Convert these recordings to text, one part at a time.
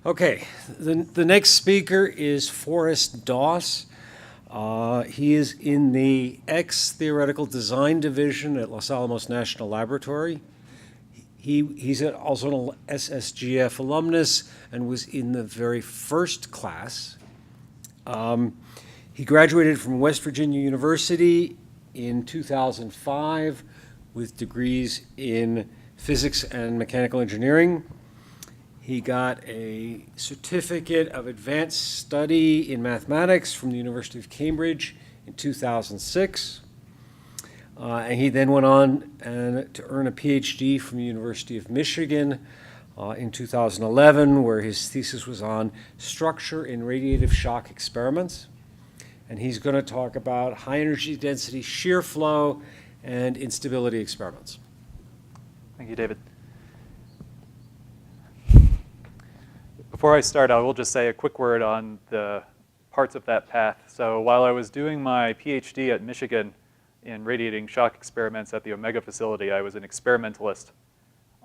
Okay, the next speaker is Forrest Doss. He is in the X-Theoretical Design Division at Los Alamos National Laboratory. He's also an SSGF alumnus and was in the very first class. He graduated from West Virginia University in 2005 with degrees in physics and mechanical engineering. He got a certificate of advanced study in mathematics from the University of Cambridge in 2006. And he then went on to earn a PhD from the University of Michigan in 2011, where his thesis was on structure in radiative shock experiments. And he's going to talk about high energy density shear flow and instability experiments. Thank you, David. Before I start, I will just say a quick word on the parts of that path. So while I was doing my PhD at Michigan in radiating shock experiments at the Omega facility, I was an experimentalist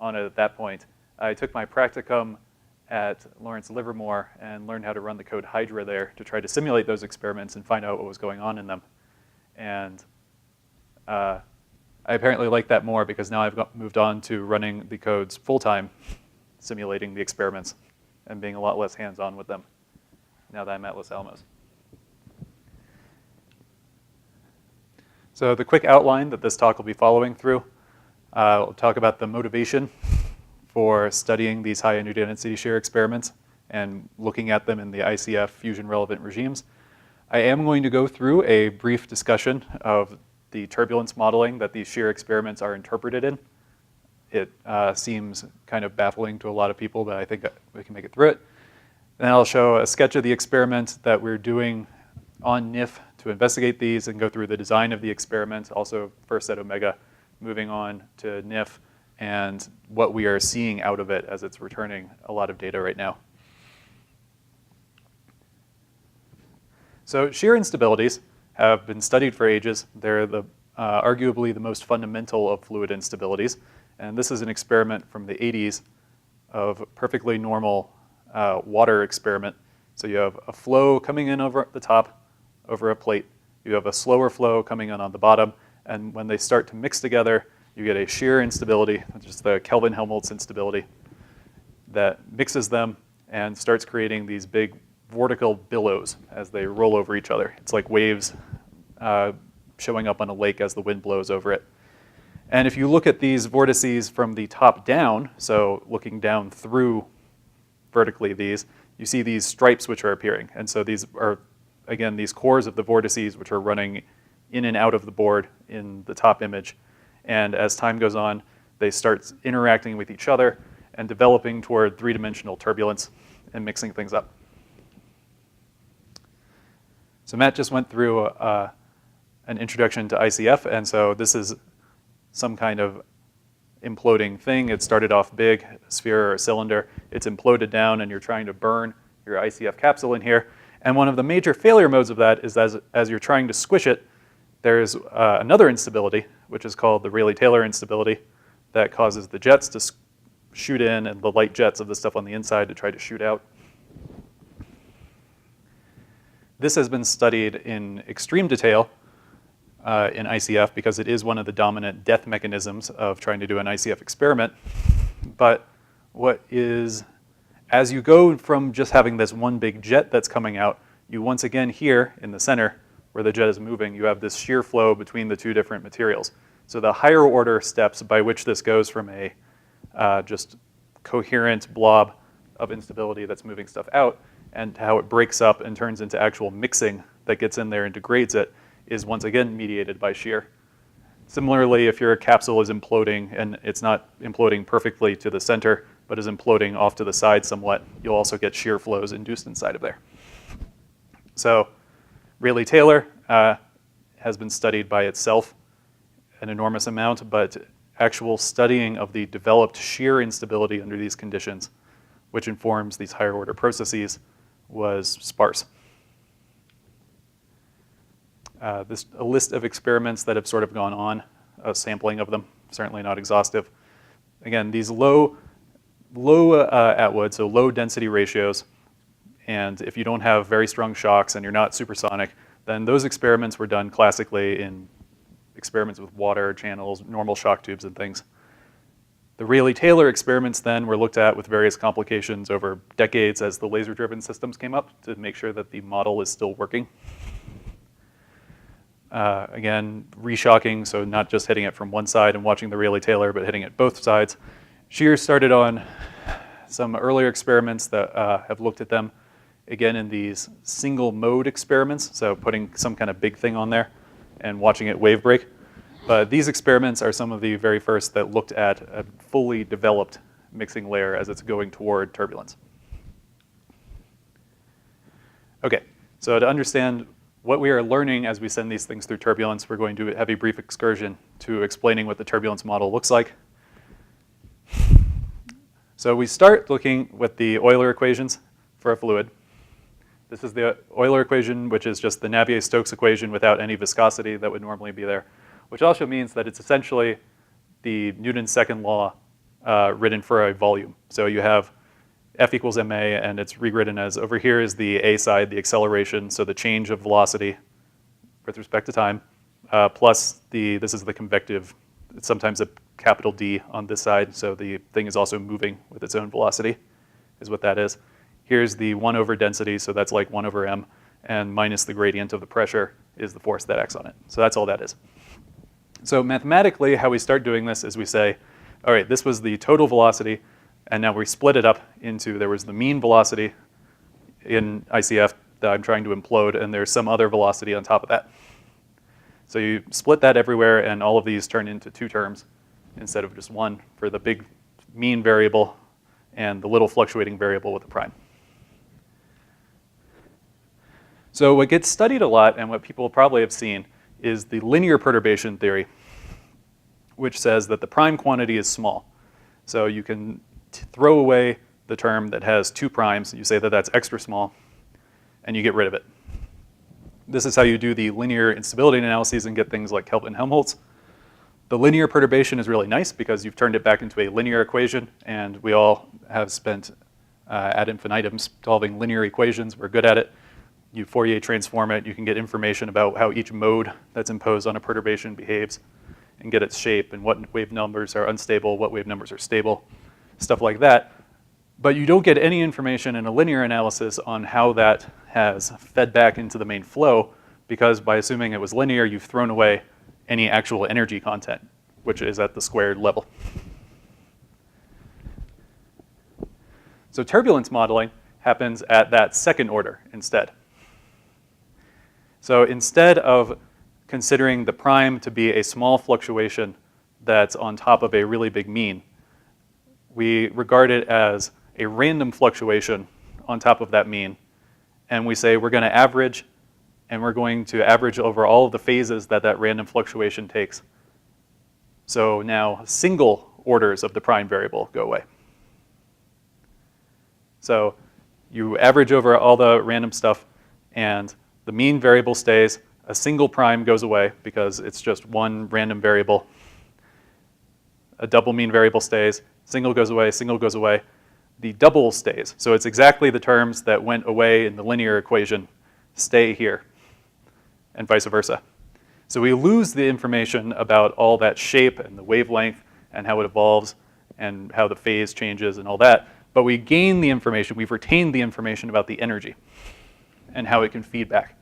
on it at that point. I took my practicum at Lawrence Livermore and learned how to run the code Hydra there to try to simulate those experiments and find out what was going on in them. And I apparently like that more because now I've moved on to running the codes full-time, simulating the experiments, and being a lot less hands-on with them now that I'm at Los Alamos. So the quick outline that this talk will be following through, we'll talk about the motivation for studying these high energy density shear experiments and looking at them in the ICF fusion-relevant regimes. I am going to go through a brief discussion of the turbulence modeling that these shear experiments are interpreted in. It seems kind of baffling to a lot of people, but I think we can make it through it. Then I'll show a sketch of the experiment that we're doing on NIF to investigate these and go through the design of the experiment, also first at Omega, moving on to NIF and what we are seeing out of it as it's returning a lot of data right now. So shear instabilities have been studied for ages. They're arguably the most fundamental of fluid instabilities. And this is an experiment from the 80s of perfectly normal water experiment. So you have a flow coming in over the top, over a plate. You have a slower flow coming in on the bottom. And when they start to mix together, you get a shear instability, which is the Kelvin-Helmholtz instability, that mixes them and starts creating these big vortical billows as they roll over each other. It's like waves showing up on a lake as the wind blows over it. And if you look at these vortices from the top down, so looking down through vertically you see these stripes which are appearing. And so these are, again, these cores of the vortices which are running in and out of the board in the top image. And as time goes on, they start interacting with each other and developing toward three-dimensional turbulence and mixing things up. So Matt just went through an introduction to ICF, and so this is some kind of imploding thing. It started off big, a sphere or a cylinder. It's imploded down, and you're trying to burn your ICF capsule in here. And one of the major failure modes of that is as you're trying to squish it, there's another instability, which is called the Rayleigh-Taylor instability, that causes the jets to shoot in and the light jets of the stuff on the inside to try to shoot out. This has been studied in extreme detail in ICF because it is one of the dominant death mechanisms of trying to do an ICF experiment. But as you go from just having this one big jet that's coming out, you once again here in the center, where the jet is moving, you have this shear flow between the two different materials. So the higher order steps by which this goes from a just coherent blob of instability that's moving stuff out and how it breaks up and turns into actual mixing that gets in there and degrades it is once again mediated by shear. Similarly, if your capsule is imploding and it's not imploding perfectly to the center, but is imploding off to the side somewhat, you'll also get shear flows induced inside of there. So Rayleigh-Taylor has been studied by itself an enormous amount, but actual studying of the developed shear instability under these conditions, which informs these higher order processes, was sparse. A list of experiments that have sort of gone on, a sampling of them, certainly not exhaustive. Again, these low low Atwood, so low density ratios, and if you don't have very strong shocks and you're not supersonic, then those experiments were done classically in experiments with water channels, normal shock tubes and things. The Rayleigh-Taylor experiments then were looked at with various complications over decades as the laser-driven systems came up to make sure that the model is still working. Again, reshocking, so not just hitting it from one side and watching the Rayleigh-Taylor, but hitting it both sides. Shear started on some earlier experiments that have looked at them, again, in these single mode experiments, so putting some kind of big thing on there and watching it wave break. But these experiments are some of the very first that looked at a fully developed mixing layer as it's going toward turbulence. Okay, so to understand what we are learning as we send these things through turbulence, we're going to have a brief excursion to explaining what the turbulence model looks like. So we start looking with the Euler equations for a fluid. This is the Euler equation, which is just the Navier-Stokes equation without any viscosity that would normally be there, which also means that it's essentially the Newton's second law written for a volume. So you have F equals ma, and it's rewritten as over here is the a side, the acceleration, so the change of velocity with respect to time, plus this is the convective, it's sometimes a capital D on this side, so the thing is also moving with its own velocity, is what that is. Here's the 1 over density, so that's like 1 over m, and minus the gradient of the pressure is the force that acts on it. So that's all that is. So mathematically, how we start doing this is we say, all right, this was the total velocity, and now we split it up into, there was the mean velocity in ICF that I'm trying to implode, and there's some other velocity on top of that. So you split that everywhere, and all of these turn into two terms instead of just one for the big mean variable and the little fluctuating variable with the prime. So what gets studied a lot, and what people probably have seen, is the linear perturbation theory, which says that the prime quantity is small. So you can throw away the term that has two primes, you say that that's extra small, and you get rid of it. This is how you do the linear instability analyses and get things like Kelvin-Helmholtz. The linear perturbation is really nice because you've turned it back into a linear equation, and we all have spent ad infinitum solving linear equations. We're good at it. You Fourier transform it, you can get information about how each mode that's imposed on a perturbation behaves and get its shape and what wave numbers are unstable, what wave numbers are stable, stuff like that. But you don't get any information in a linear analysis on how that has fed back into the main flow, because by assuming it was linear, you've thrown away any actual energy content, which is at the squared level. So turbulence modeling happens at that second order instead. So instead of considering the prime to be a small fluctuation that's on top of a really big mean, we regard it as a random fluctuation on top of that mean, and we say we're going to average, and we're going to average over all of the phases that that random fluctuation takes. So now single orders of the prime variable go away. So you average over all the random stuff, and the mean variable stays. A single prime goes away because it's just one random variable. A double mean variable stays. Single goes away, single goes away. The double stays. So it's exactly the terms that went away in the linear equation stay here, and vice versa. So we lose the information about all that shape and the wavelength and how it evolves and how the phase changes and all that, but we gain the information, we've retained the information about the energy and how it can feed back.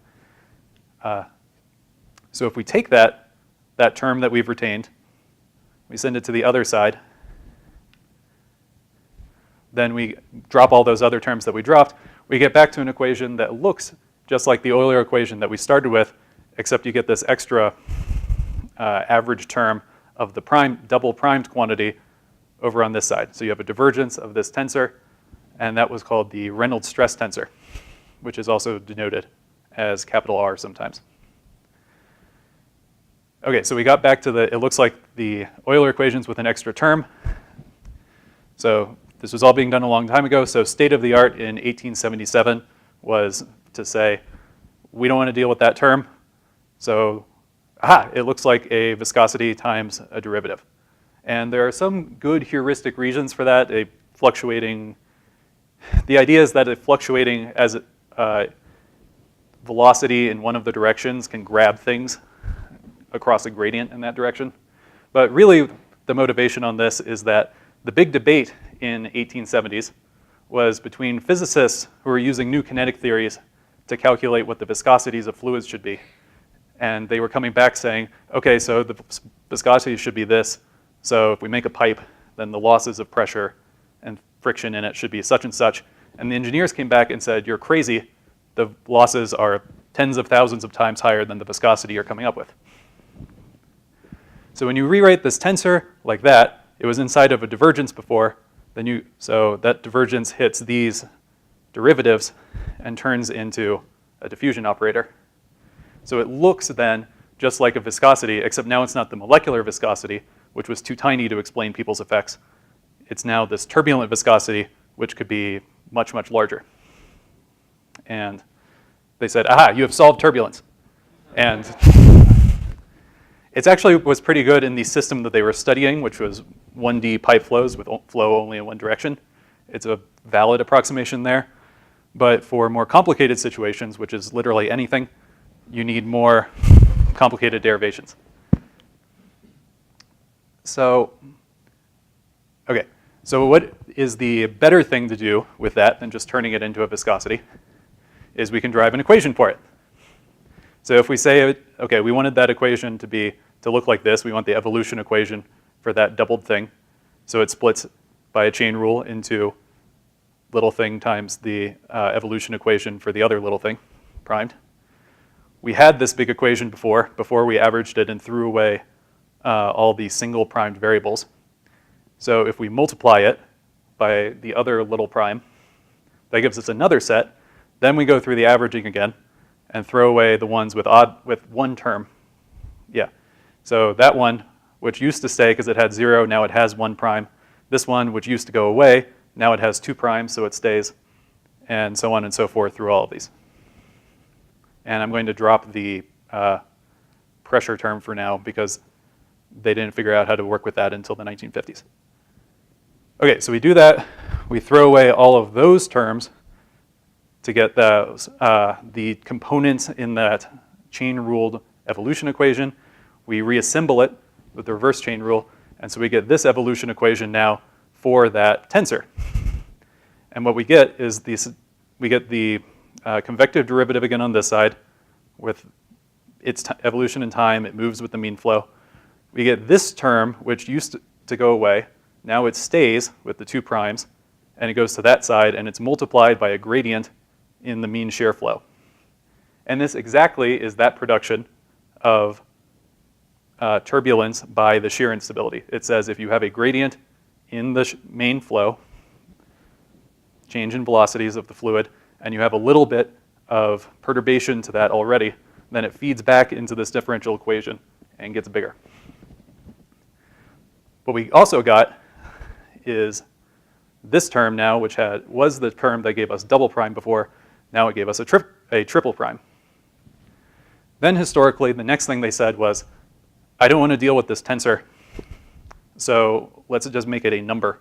So if we take that term that we've retained, we send it to the other side, then we drop all those other terms that we dropped, we get back to an equation that looks just like the Euler equation that we started with, except you get this extra average term of the double primed quantity over on this side. So you have a divergence of this tensor, and that was called the Reynolds stress tensor, which is also denoted as capital R sometimes. Okay, so we got back to it looks like the Euler equations with an extra term. So this was all being done a long time ago. So state of the art in 1877 was to say, we don't want to deal with that term. So, it looks like a viscosity times a derivative. And there are some good heuristic reasons for that. fluctuating. The idea is that a fluctuating as velocity in one of the directions can grab things across a gradient in that direction. But really, the motivation on this is that the big debate in 1870s was between physicists who were using new kinetic theories to calculate what the viscosities of fluids should be. And they were coming back saying, okay, so the viscosity should be this. So if we make a pipe, then the losses of pressure and friction in it should be such and such. And the engineers came back and said, you're crazy. The losses are tens of thousands of times higher than the viscosity you're coming up with. So when you rewrite this tensor like that, it was inside of a divergence before. So that divergence hits these derivatives and turns into a diffusion operator. So it looks then just like a viscosity, except now it's not the molecular viscosity, which was too tiny to explain people's effects. It's now this turbulent viscosity, which could be much, much larger. And they said, aha, you have solved turbulence. And it actually was pretty good in the system that they were studying, which was 1D pipe flows with flow only in one direction. It's a valid approximation there. But for more complicated situations, which is literally anything, you need more complicated derivations. So, okay. So what is the better thing to do with that than just turning it into a viscosity is we can drive an equation for it. So if we say, okay, we wanted that equation to look like this. We want the evolution equation for that doubled thing. So it splits by a chain rule into little thing times the evolution equation for the other little thing, primed. We had this big equation before we averaged it and threw away all the single primed variables. So if we multiply it by the other little prime, that gives us another set. Then we go through the averaging again and throw away the ones with one term. Yeah. So that one, which used to stay because it had 0, now it has 1 prime. This one, which used to go away, now it has 2 primes, so it stays, and so on and so forth through all of these. And I'm going to drop the pressure term for now because they didn't figure out how to work with that until the 1950s. Okay, so we do that. We throw away all of those terms to get those, the components in that chain-ruled evolution equation. We reassemble it with the reverse chain rule, and so we get this evolution equation now for that tensor. And what we get is we get the convective derivative again on this side with its evolution in time. It moves with the mean flow. We get this term, which used to go away. Now it stays with the 2 primes, and it goes to that side, and it's multiplied by a gradient in the mean shear flow. And this exactly is that production of turbulence by the shear instability. It says if you have a gradient in the main flow, change in velocities of the fluid, and you have a little bit of perturbation to that already, then it feeds back into this differential equation and gets bigger. What we also got is this term now, which was the term that gave us double prime before. Now it gave us a triple prime. Then historically, the next thing they said was, I don't want to deal with this tensor, so let's just make it a number.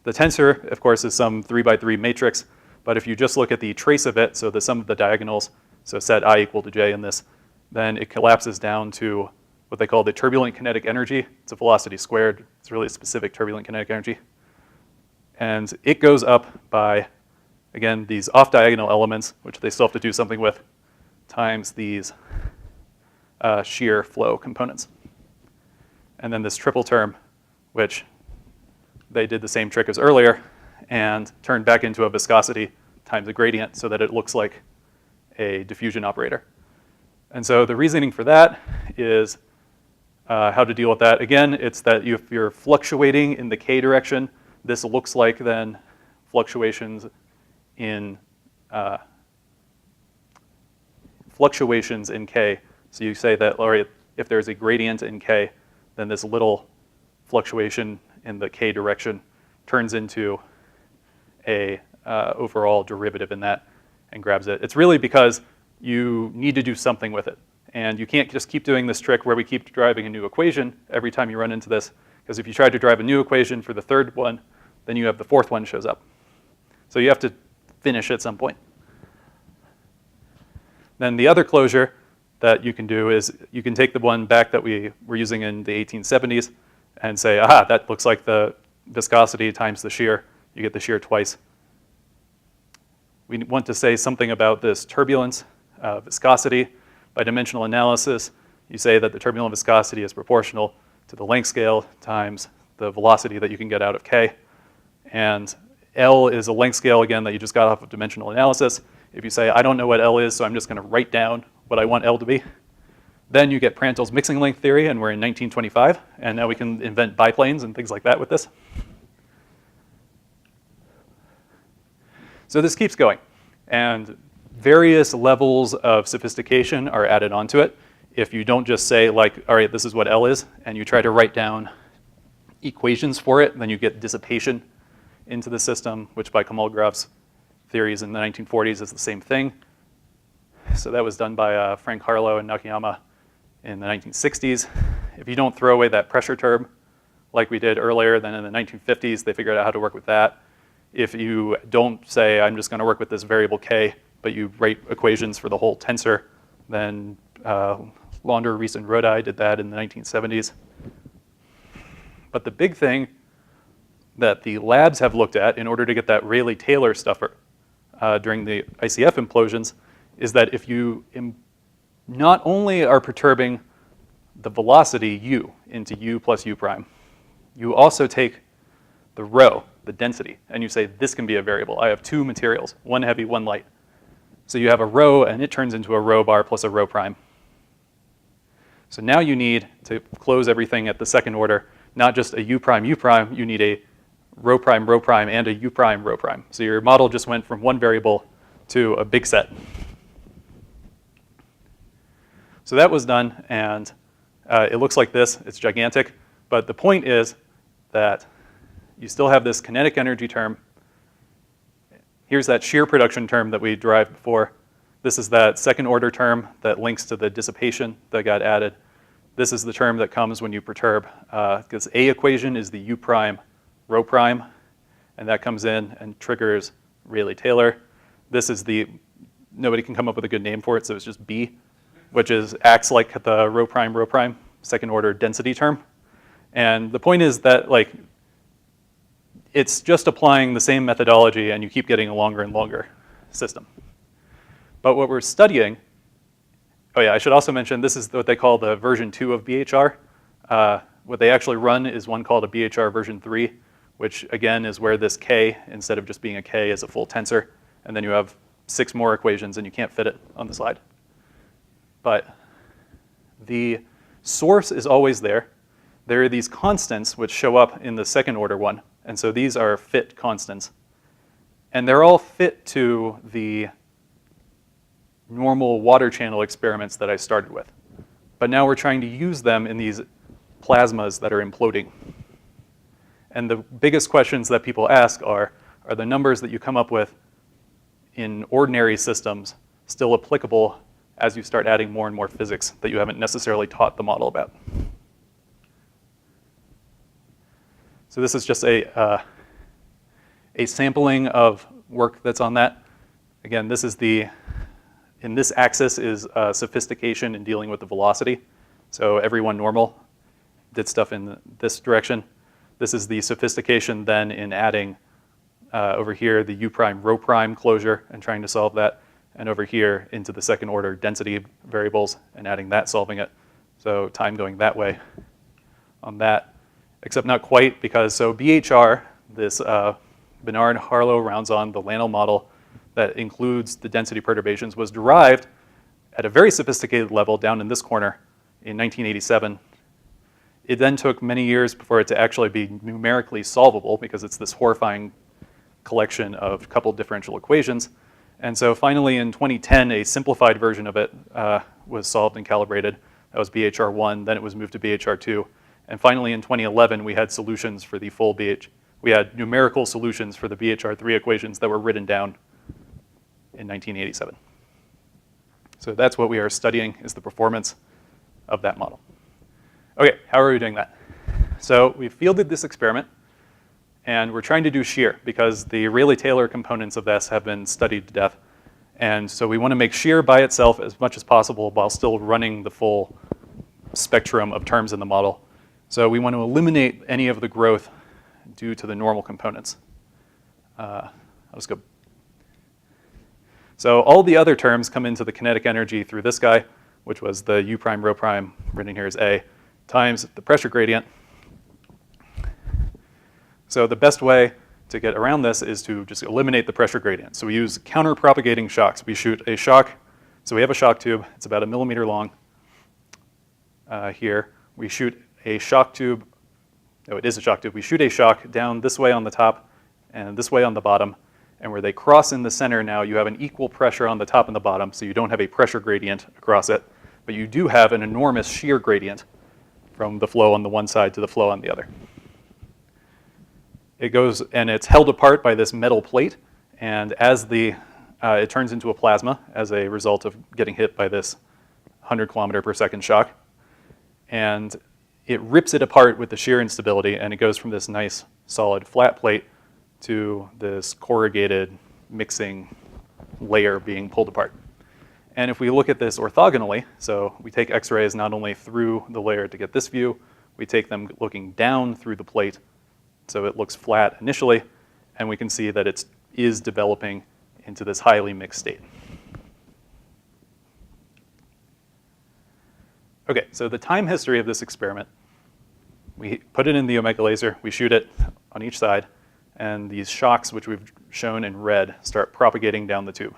The tensor, of course, is some 3x3 matrix, but if you just look at the trace of it, so the sum of the diagonals, so set I equal to j in this, then it collapses down to what they call the turbulent kinetic energy. It's a velocity squared. It's really a specific turbulent kinetic energy. And it goes up by, again, these off-diagonal elements, which they still have to do something with, times these shear flow components. And then this triple term, which they did the same trick as earlier and turned back into a viscosity times a gradient so that it looks like a diffusion operator. And so the reasoning for that is how to deal with that. Again, it's that if you're fluctuating in the k direction, this looks like then fluctuations in k. So you say that, all right, if there's a gradient in k, then this little fluctuation in the k direction turns into a overall derivative in that and grabs it. It's really because you need to do something with it. And you can't just keep doing this trick where we keep driving a new equation every time you run into this. Because if you try to drive a new equation for the third one, then you have the fourth one shows up. So you have to finish at some point. Then the other closure that you can do is you can take the one back that we were using in the 1870s and say, aha, that looks like the viscosity times the shear. You get the shear twice. We want to say something about this turbulence, viscosity. By dimensional analysis, you say that the turbulent viscosity is proportional to the length scale times the velocity that you can get out of K. And L is a length scale, again, that you just got off of dimensional analysis. If you say, I don't know what L is, so I'm just going to write down what I want L to be, then you get Prandtl's mixing length theory, and we're in 1925, and now we can invent biplanes and things like that with this. So this keeps going, and various levels of sophistication are added onto it. If you don't just say, like, all right, this is what L is, and you try to write down equations for it, then you get dissipation into the system, which by Kolmogov's theories in the 1940s is the same thing. So that was done by Frank Harlow and Nakayama in the 1960s. If you don't throw away that pressure term like we did earlier, then in the 1950s they figured out how to work with that. If you don't say, I'm just going to work with this variable k, but you write equations for the whole tensor, then Launder, Rees, and Rodi did that in the 1970s. But the big thing that the labs have looked at in order to get that Rayleigh-Taylor stuff during the ICF implosions is that if you not only are perturbing the velocity u into u plus u prime, you also take the rho, the density, and you say this can be a variable. I have two materials, one heavy, one light. So you have a rho, and it turns into a rho bar plus a rho prime. So now you need to close everything at the second order, not just a u prime, you need a rho prime, and a u prime, rho prime. So your model just went from one variable to a big set. So that was done, and it looks like this. It's gigantic. But the point is that you still have this kinetic energy term. Here's that shear production term that we derived before. This is that second order term that links to the dissipation that got added. This is the term that comes when you perturb, because A equation is the u prime, rho prime, and that comes in and triggers Rayleigh-Taylor. This is the, nobody can come up with a good name for it, so it's just B, which acts like the rho prime, second order density term. And the point is that, like, it's just applying the same methodology and you keep getting a longer and longer system. But what we're studying, oh yeah, I should also mention this is what they call the version 2 of BHR. What they actually run is one called a BHR version 3, which again is where this K, instead of just being a K, is a full tensor. And then you have 6 more equations and you can't fit it on the slide. But the source is always there. There are these constants which show up in the second order one. And so these are fit constants. And they're all fit to the normal water channel experiments that I started with. But now we're trying to use them in these plasmas that are imploding. And the biggest questions that people ask are the numbers that you come up with in ordinary systems still applicable as you start adding more and more physics that you haven't necessarily taught the model about? So this is just a sampling of work that's on that. Again, this is in this axis is sophistication in dealing with the velocity. So everyone normal did stuff in this direction. This is the sophistication then in adding over here the u prime, rho prime closure and trying to solve that. And over here into the second order density variables and adding that, solving it. So time going that way on that. Except not quite, because so BHR, this Bernard-Harlow-Rounzon, the LANL model that includes the density perturbations, was derived at a very sophisticated level down in this corner in 1987. It then took many years for it to actually be numerically solvable because it's this horrifying collection of coupled differential equations. And so finally in 2010, a simplified version of it was solved and calibrated. That was BHR1, then it was moved to BHR2. And finally, in 2011, we had solutions for the full we had numerical solutions for the BHR3 equations that were written down in 1987. So that's what we are studying, is the performance of that model. Okay, how are we doing that? So we fielded this experiment, And we're trying to do shear because the Rayleigh-Taylor components of this have been studied to death. And so we want to make shear by itself as much as possible while still running the full spectrum of terms in the model. So we want to eliminate any of the growth due to the normal components. I'll just go. So all the other terms come into the kinetic energy through this guy, which was the u prime rho prime, written here as A, times the pressure gradient. So the best way to get around this is to just eliminate the pressure gradient. So we use counter-propagating shocks. We shoot a shock. So we have a shock tube. It's about 1 millimeter long here. We shoot a shock tube. No, it is a shock tube. We shoot a shock down this way on the top and this way on the bottom. And where they cross in the center now, you have an equal pressure on the top and the bottom. So you don't have a pressure gradient across it. But you do have an enormous shear gradient from the flow on the one side to the flow on the other. It goes, and it's held apart by this metal plate, and as it turns into a plasma as a result of getting hit by this 100 kilometer per second shock, and it rips it apart with the shear instability, and it goes from this nice solid flat plate to this corrugated mixing layer being pulled apart. And if we look at this orthogonally, so we take X-rays not only through the layer to get this view, we take them looking down through the plate. So it looks flat initially, and we can see that it is developing into this highly mixed state. Okay, so the time history of this experiment, we put it in the omega laser, we shoot it on each side, and these shocks, which we've shown in red, start propagating down the tube.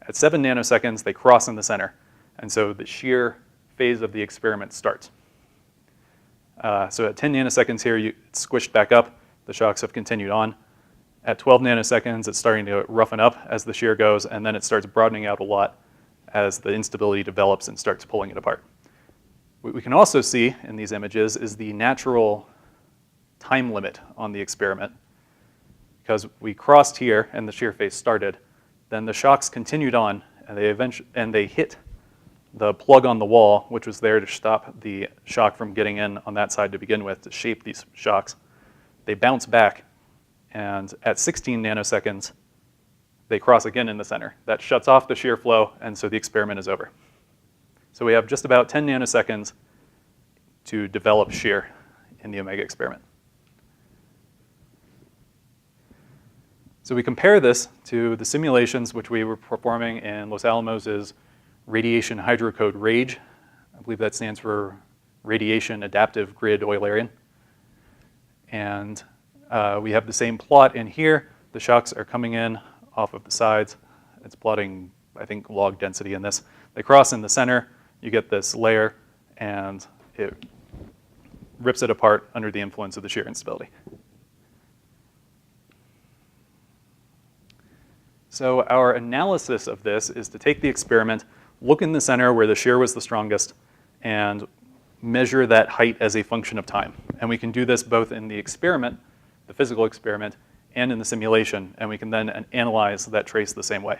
At 7 nanoseconds, they cross in the center, and so the shear phase of the experiment starts. So at 10 nanoseconds here, it's squished back up. The shocks have continued on. At 12 nanoseconds, it's starting to roughen up as the shear goes, and then it starts broadening out a lot as the instability develops and starts pulling it apart. What we can also see in these images is the natural time limit on the experiment. Because we crossed here and the shear phase started, then the shocks continued on, and they hit the plug on the wall, which was there to stop the shock from getting in on that side to begin with, to shape these shocks. They bounce back, and at 16 nanoseconds, they cross again in the center. That shuts off the shear flow, and so the experiment is over. So we have just about 10 nanoseconds to develop shear in the omega experiment. So we compare this to the simulations which we were performing in Los Alamos' radiation-hydrocode RAGE. I believe that stands for Radiation Adaptive Grid Eulerian. And we have the same plot in here. The shocks are coming in off of the sides. It's plotting, I think, log density in this. They cross in the center. You get this layer, and it rips it apart under the influence of the shear instability. So our analysis of this is to take the experiment, look in the center where the shear was the strongest, and measure that height as a function of time. And we can do this both in the experiment, the physical experiment, and in the simulation, and we can then analyze that trace the same way.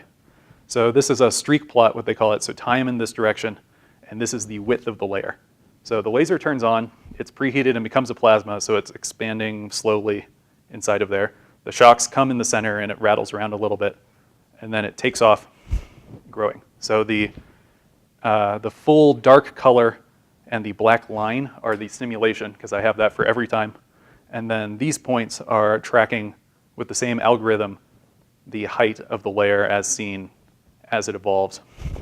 So this is a streak plot, what they call it, so time in this direction, and this is the width of the layer. So the laser turns on, it's preheated and becomes a plasma, so it's expanding slowly inside of there. The shocks come in the center and it rattles around a little bit, and then it takes off, growing. So the full dark color and the black line are the simulation, because I have that for every time. And then these points are tracking with the same algorithm the height of the layer as seen as it evolves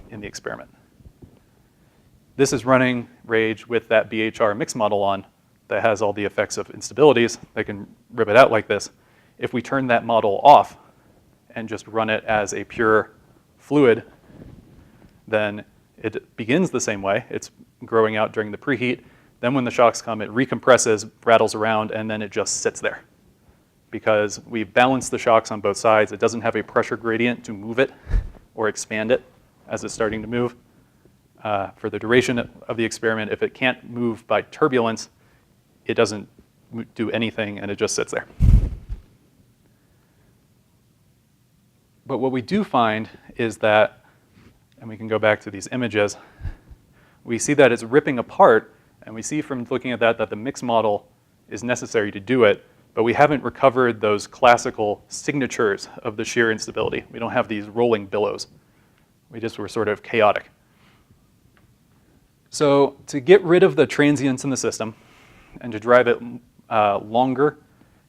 in the experiment. This is running RAGE with that BHR mix model on that has all the effects of instabilities. They can rip it out like this. If we turn that model off and just run it as a pure fluid, then it begins the same way. It's growing out during the preheat. Then when the shocks come, it recompresses, rattles around, and then it just sits there. Because we've balanced the shocks on both sides. It doesn't have a pressure gradient to move it or expand it as it's starting to move. For the duration of the experiment, if it can't move by turbulence, it doesn't do anything, and it just sits there. But what we do find is that, and we can go back to these images, we see that it's ripping apart, and we see from looking at that the mix model is necessary to do it, but we haven't recovered those classical signatures of the shear instability. We don't have these rolling billows. We just were sort of chaotic. So to get rid of the transients in the system and to drive it longer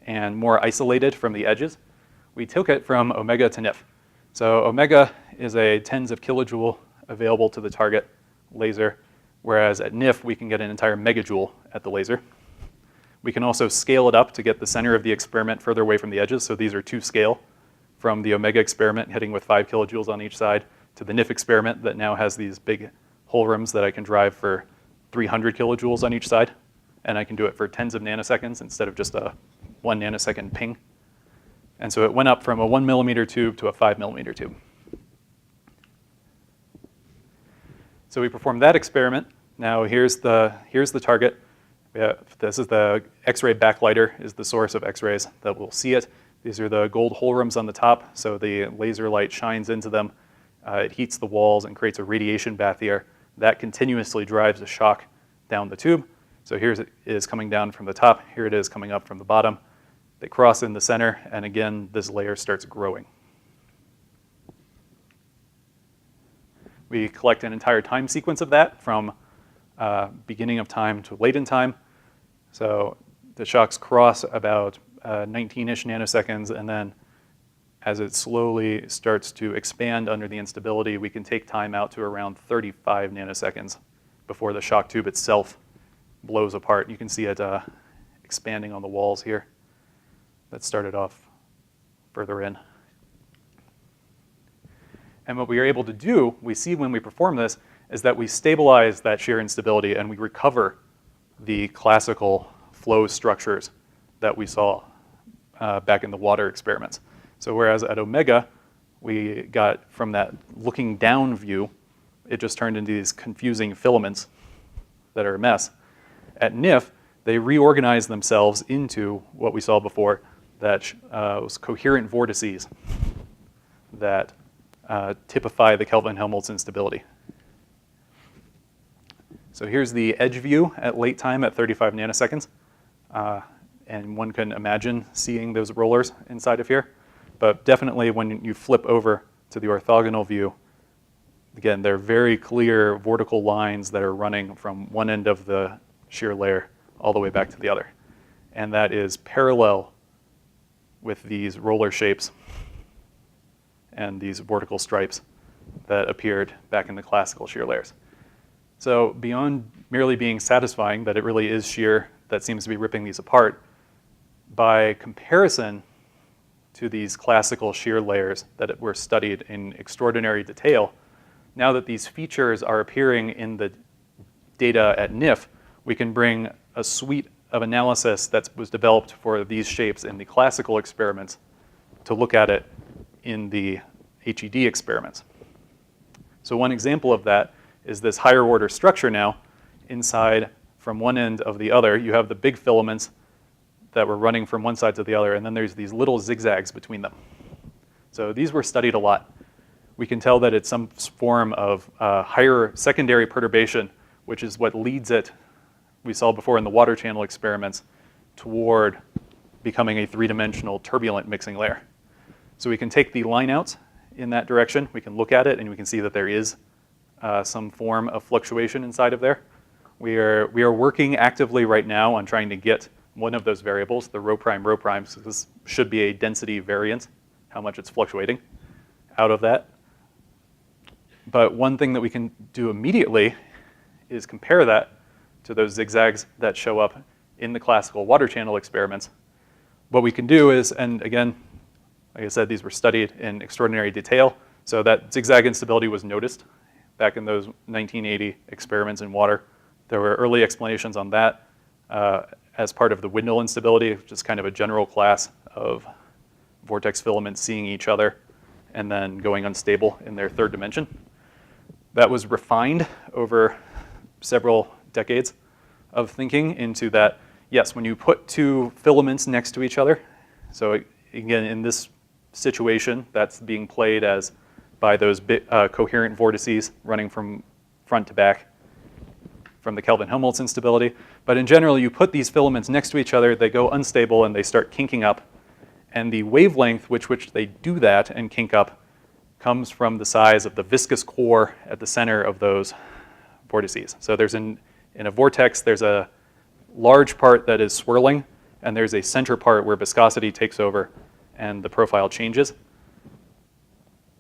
and more isolated from the edges, we took it from omega to NIF. So omega is a tens of kilojoule available to the target laser, whereas at NIF we can get an entire megajoule at the laser. We can also scale it up to get the center of the experiment further away from the edges. So these are to scale from the omega experiment hitting with 5 kilojoules on each side to the NIF experiment that now has these big Holrooms that I can drive for 300 kilojoules on each side. And I can do it for tens of nanoseconds instead of just a 1 nanosecond ping. And so it went up from a 1 millimeter tube to a 5 millimeter tube. So we performed that experiment. Now here's the target. This is the X-ray backlighter, is the source of X-rays that will see it. These are the gold Holrooms on the top, so the laser light shines into them. It heats the walls and creates a radiation bathier. That continuously drives a shock down the tube. So here it is coming down from the top. Here it is coming up from the bottom. They cross in the center, and again, this layer starts growing. We collect an entire time sequence of that from beginning of time to late in time. So the shocks cross about 19-ish nanoseconds, and then as it slowly starts to expand under the instability, we can take time out to around 35 nanoseconds before the shock tube itself blows apart. You can see it expanding on the walls here. That started off further in. And what we are able to do, we see when we perform this, is that we stabilize that shear instability and we recover the classical flow structures that we saw back in the water experiments. So whereas at omega, we got from that looking down view, it just turned into these confusing filaments that are a mess. At NIF, they reorganized themselves into what we saw before, that was coherent vortices that typify the Kelvin-Helmholtz instability. So here's the edge view at late time at 35 nanoseconds. And one can imagine seeing those rollers inside of here. But definitely when you flip over to the orthogonal view, again, they're very clear vertical lines that are running from one end of the shear layer all the way back to the other. And that is parallel with these roller shapes and these vertical stripes that appeared back in the classical shear layers. So beyond merely being satisfying that it really is shear that seems to be ripping these apart, by comparison to these classical shear layers that were studied in extraordinary detail, now that these features are appearing in the data at NIF, we can bring a suite of analysis that was developed for these shapes in the classical experiments to look at it in the HED experiments. So one example of that is this higher order structure now. Inside from one end of the other, you have the big filaments that were running from one side to the other, and then there's these little zigzags between them. So these were studied a lot. We can tell that it's some form of higher secondary perturbation, which is what leads it, we saw before in the water channel experiments, toward becoming a three-dimensional turbulent mixing layer. So we can take the line outs in that direction, we can look at it, and we can see that there is some form of fluctuation inside of there. We are working actively right now on trying to get one of those variables, the rho prime, so this should be a density variance, how much it's fluctuating out of that. But one thing that we can do immediately is compare that to those zigzags that show up in the classical water channel experiments. What we can do is, and again, like I said, these were studied in extraordinary detail, so that zigzag instability was noticed back in those 1980 experiments in water. There were early explanations on that as part of the Windmill instability, which is kind of a general class of vortex filaments seeing each other and then going unstable in their third dimension. That was refined over several decades of thinking into that, yes, when you put two filaments next to each other, so again, in this situation, that's being played as by those coherent vortices running from front to back. from the Kelvin-Helmholtz instability. But in general, you put these filaments next to each other, they go unstable, and they start kinking up. And the wavelength which they do that and kink up comes from the size of the viscous core at the center of those vortices. So there's in a vortex, there's a large part that is swirling, and there's a center part where viscosity takes over and the profile changes.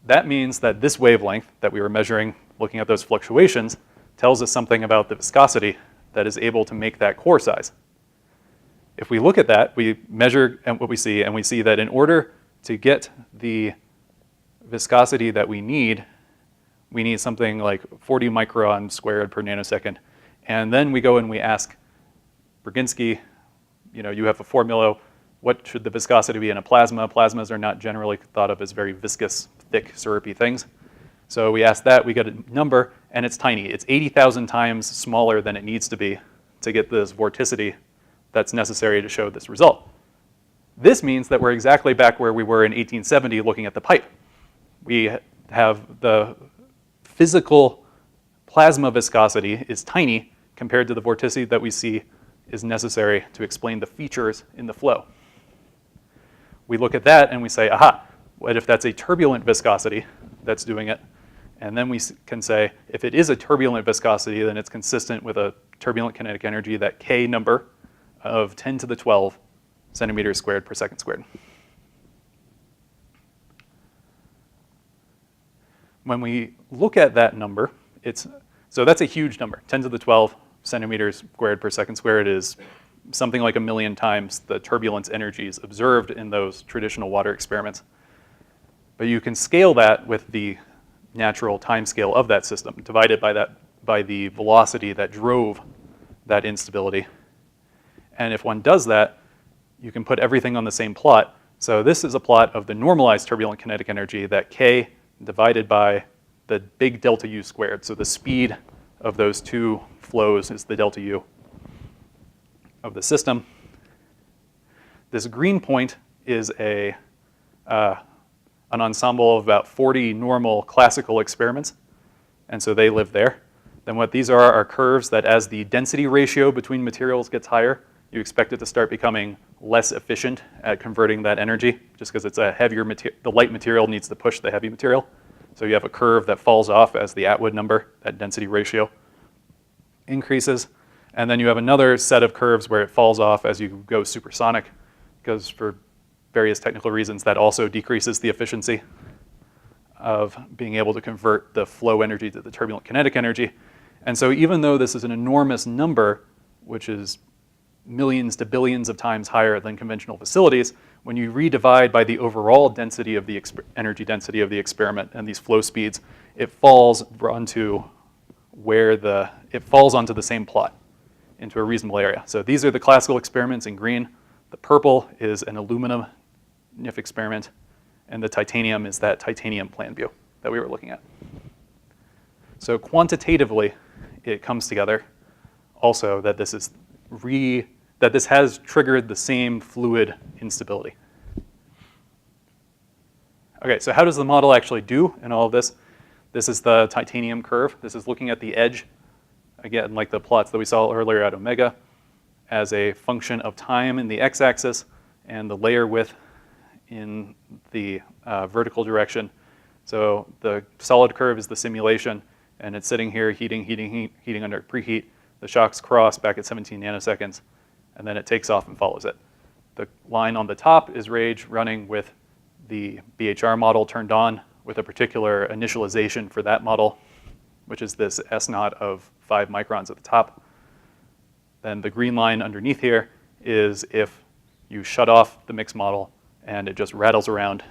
That means that this wavelength that we were measuring, looking at those fluctuations, tells us something about the viscosity that is able to make that core size. If we look at that, we measure what we see, and we see that in order to get the viscosity that we need something like 40 micron squared per nanosecond. And then we go and we ask Brzezinski, you have a formula, what should the viscosity be in a plasma? Plasmas are not generally thought of as very viscous, thick, syrupy things. So we ask that, we get a number, and it's tiny. It's 80,000 times smaller than it needs to be to get this vorticity that's necessary to show this result. This means that we're exactly back where we were in 1870 looking at the pipe. We have the physical plasma viscosity is tiny compared to the vorticity that we see is necessary to explain the features in the flow. We look at that and we say, aha, what if that's a turbulent viscosity that's doing it? And then we can say, if it is a turbulent viscosity, then it's consistent with a turbulent kinetic energy, that K number of 10 to the 12 centimeters squared per second squared. When we look at that number, so that's a huge number. 10 to the 12 centimeters squared per second squared is something like 1 million times the turbulence energies observed in those traditional water experiments. But you can scale that with the natural time scale of that system, divided by the velocity that drove that instability. And if one does that, you can put everything on the same plot. So this is a plot of the normalized turbulent kinetic energy, that K divided by the big delta U squared. So the speed of those two flows is the delta U of the system. This green point is an ensemble of about 40 normal classical experiments, and so they live there. Then what these are curves that as the density ratio between materials gets higher, you expect it to start becoming less efficient at converting that energy, just because it's a heavier material. The light material needs to push the heavy material. So you have a curve that falls off as the Atwood number, that density ratio, increases. And then you have another set of curves where it falls off as you go supersonic, because for various technical reasons that also decreases the efficiency of being able to convert the flow energy to the turbulent kinetic energy. And so even though this is an enormous number, which is millions to billions of times higher than conventional facilities, when you redivide by the overall density of the energy density of the experiment and these flow speeds, it falls onto the same plot into a reasonable area. So these are the classical experiments in green. The purple is an aluminum NIF experiment, and the titanium is that titanium plan view that we were looking at. So quantitatively, it comes together also that this has triggered the same fluid instability. Okay, so how does the model actually do in all of this? This is the titanium curve. This is looking at the edge, again, like the plots that we saw earlier at omega, as a function of time in the x-axis and the layer width in the vertical direction. So the solid curve is the simulation, and it's sitting here heating under preheat. The shocks cross back at 17 nanoseconds, and then it takes off and follows it. The line on the top is RAGE running with the BHR model turned on with a particular initialization for that model, which is this S0 of 5 microns at the top. Then the green line underneath here is if you shut off the mixed model and it just rattles around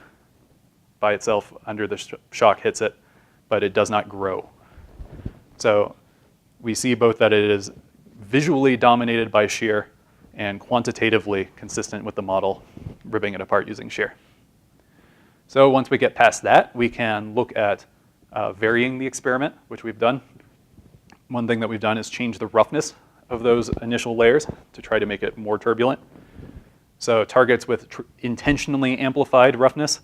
by itself under the shock hits it, but it does not grow. So we see both that it is visually dominated by shear and quantitatively consistent with the model, ripping it apart using shear. So once we get past that, we can look at varying the experiment, which we've done. One thing that we've done is change the roughness of those initial layers to try to make it more turbulent. So targets with intentionally amplified roughness,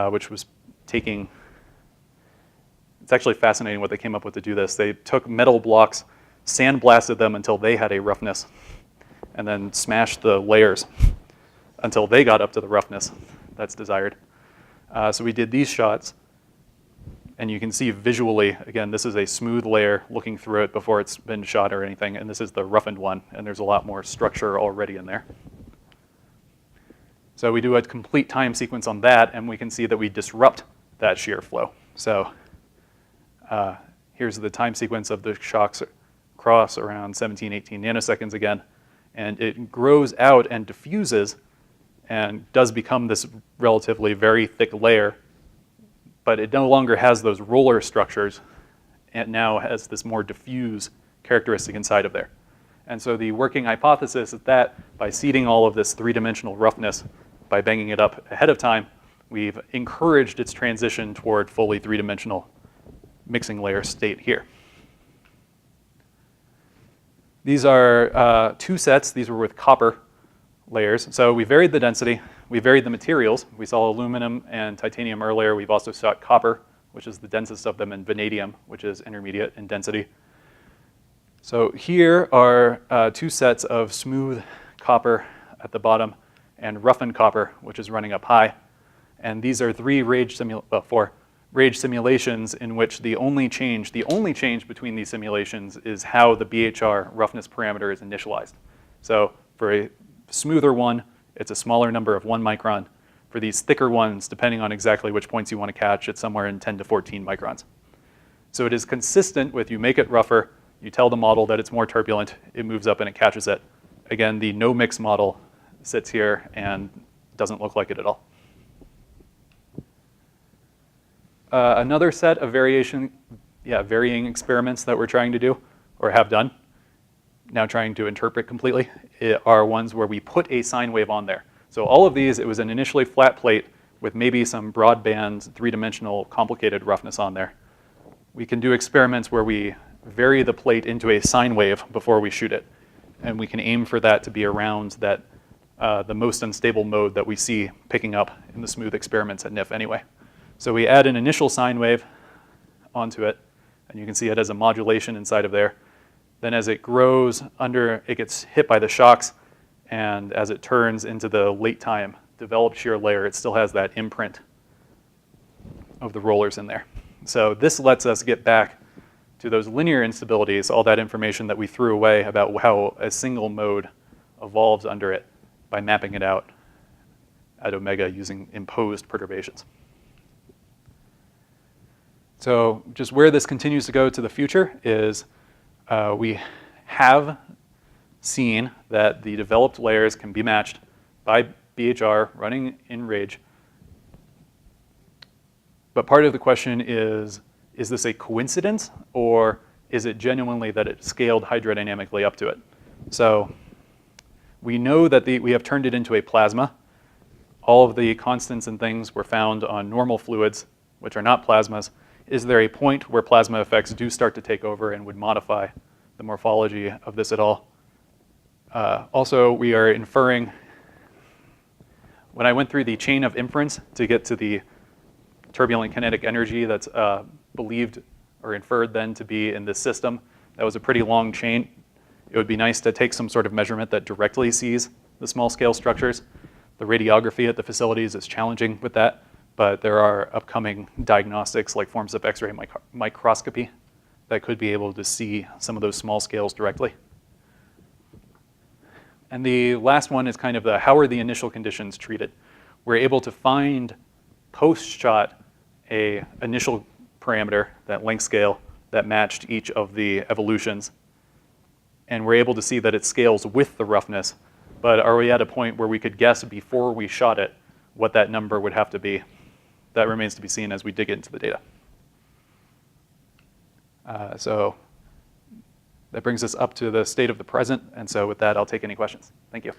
which was taking, it's actually fascinating what they came up with to do this. They took metal blocks sandblasted them until they had a roughness, and then smashed the layers until they got up to the roughness that's desired. So we did these shots, and you can see visually, again, this is a smooth layer looking through it before it's been shot or anything, and this is the roughened one, and there's a lot more structure already in there. So we do a complete time sequence on that, and we can see that we disrupt that shear flow. So here's the time sequence of the shocks cross around 17, 18 nanoseconds again, and it grows out and diffuses and does become this relatively very thick layer, but it no longer has those roller structures, and now has this more diffuse characteristic inside of there. And so the working hypothesis is that by seeding all of this three-dimensional roughness, by banging it up ahead of time, we've encouraged its transition toward fully three-dimensional mixing layer state here. These are two sets. These were with copper layers. So we varied the density. We varied the materials. We saw aluminum and titanium earlier. We've also shot copper, which is the densest of them, and vanadium, which is intermediate in density. So here are two sets of smooth copper at the bottom and roughened copper, which is running up high. And these are four RAGE simulations in which the only change between these simulations is how the BHR roughness parameter is initialized. So for a smoother one, it's a smaller number of 1 micron. For these thicker ones, depending on exactly which points you want to catch, it's somewhere in 10 to 14 microns. So it is consistent with you make it rougher, you tell the model that it's more turbulent, it moves up and it catches it. Again, the no mix model sits here and doesn't look like it at all. Another set of varying experiments that we're trying to do, or have done, now trying to interpret completely, are ones where we put a sine wave on there. So all of these, it was an initially flat plate with maybe some broadband, three-dimensional complicated roughness on there. We can do experiments where we vary the plate into a sine wave before we shoot it. And we can aim for that to be around that, the most unstable mode that we see picking up in the smooth experiments at NIF anyway. So we add an initial sine wave onto it, and you can see it as a modulation inside of there. Then as it grows it gets hit by the shocks, and as it turns into the late time developed shear layer, it still has that imprint of the rollers in there. So this lets us get back to those linear instabilities, all that information that we threw away about how a single mode evolves under it by mapping it out at omega using imposed perturbations. So just where this continues to go to the future is we have seen that the developed layers can be matched by BHR running in RAGE. But part of the question is this a coincidence, or is it genuinely that it scaled hydrodynamically up to it? So we know that we have turned it into a plasma. All of the constants and things were found on normal fluids, which are not plasmas. Is there a point where plasma effects do start to take over and would modify the morphology of this at all? Also, we are inferring, when I went through the chain of inference to get to the turbulent kinetic energy that's believed or inferred then to be in this system, that was a pretty long chain. It would be nice to take some sort of measurement that directly sees the small scale structures. The radiography at the facilities is challenging with that, but there are upcoming diagnostics like forms of X-ray microscopy that could be able to see some of those small scales directly. And the last one is kind of how are the initial conditions treated? We're able to find post-shot a initial parameter, that length scale, that matched each of the evolutions. And we're able to see that it scales with the roughness. But are we at a point where we could guess before we shot it what that number would have to be? That remains to be seen as we dig into the data. So that brings us up to the state of the present. And so with that, I'll take any questions. Thank you.